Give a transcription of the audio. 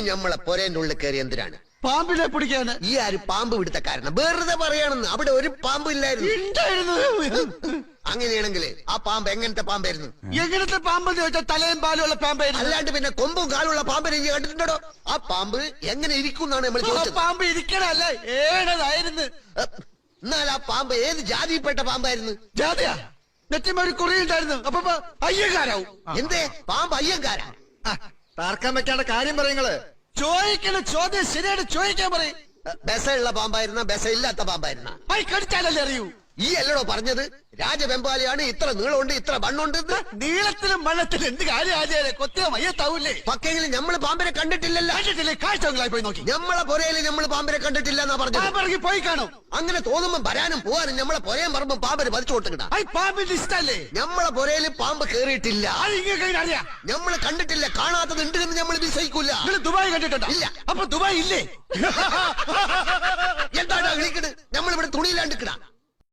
നമ്മളെ പൊരേന്റെ ഉള്ളിൽ കയറി എന്തിനാണ്? പാമ്പിനെ പിടിക്കാന്. ഈ ആര് പാമ്പ് പിടുത്ത കാരണം? വെറുതെ പറയാണെന്ന്. അവിടെ ഒരു പാമ്പ് ഇല്ലായിരുന്നു. അങ്ങനെയാണെങ്കിൽ ആ പാമ്പ് എങ്ങനത്തെ പാമ്പായിരുന്നു? എങ്ങനത്തെ പാമ്പെന്ന് ചോദിച്ചാൽ തലയും പാലുള്ള പാമ്പായിരുന്നു. അല്ലാണ്ട് പിന്നെ കൊമ്പും കാലുള്ള പാമ്പിനെ നീ കണ്ടിട്ടുണ്ടോ? ആ പാമ്പ് എങ്ങനെ ഇരിക്കും എന്നാണ് നമ്മൾ ചോദിച്ചത്. പാമ്പ് ഇരിക്കണല്ലേ, ഏഴതായിരുന്നു. എന്നാൽ ആ പാമ്പ് ഏത് ജാതിയിൽപ്പെട്ട പാമ്പായിരുന്നു? ജാതിയാ? നെറ്റിമൊരു കുറിയുണ്ടായിരുന്നു. അപ്പൊ അയ്യങ്കാരാവും. എന്തേ പാമ്പ് അയ്യങ്കാരാ? തർക്കം വെക്കാണ്ട കാര്യം പറയുങ്ങള്. ചോദിക്കണ ചോദ്യം ശരിയായിട്ട് ചോദിക്കാൻ പറയും. ബെസയുള്ള പാമ്പായിരുന്ന ബെസ ഇല്ലാത്ത പാമ്പായിരുന്ന? കടിച്ചാലല്ലേ അറിയൂ. ഈ അല്ലടോ പറഞ്ഞത് രാജവെമ്പാലയാണ്, ഇത്ര നീളമുണ്ട് ഇത്ര മണ്ണുണ്ട്. നീളത്തിലും മണ്ണത്തിലും എന്ത് കാര്യം ആചാര്യ? കൊത്തിയ മയ്യത്താവൂലേ? പക്കെങ്കിലും നമ്മള് പാമ്പിനെ കണ്ടിട്ടില്ലല്ലോ. കണ്ടിട്ടില്ലേ? കാഴ്ചകളായി പോയി നോക്കി. നമ്മളെ പുരയില് നമ്മള് പാമ്പിനെ കണ്ടിട്ടില്ല എന്നാ പറഞ്ഞു. പോയി കാണും. അങ്ങനെ തോന്നുമ്പോ വരാനും പോവാനും നമ്മളെ പുരയും പറമ്പും പാമ്പിന് പതിച്ചു കൊടുക്കണ. പാമ്പിന്റെ ഇഷ്ടല്ലേ? നമ്മളെ പുരയില് പാമ്പ് കേറിയിട്ടില്ല. അറിയാം. നമ്മള് കണ്ടിട്ടില്ല. കാണാത്തത് ഉണ്ട് എന്ന് നമ്മൾ വിശ്വസിക്കൂല. ദുബായ് കണ്ടിട്ടുണ്ടോ? ഇല്ല. അപ്പൊ ദുബായ് ഇല്ലേ? എന്താണ് വിളിക്കണ്? നമ്മളിവിടെ തുണിയിലാണ്ടിക്കണ.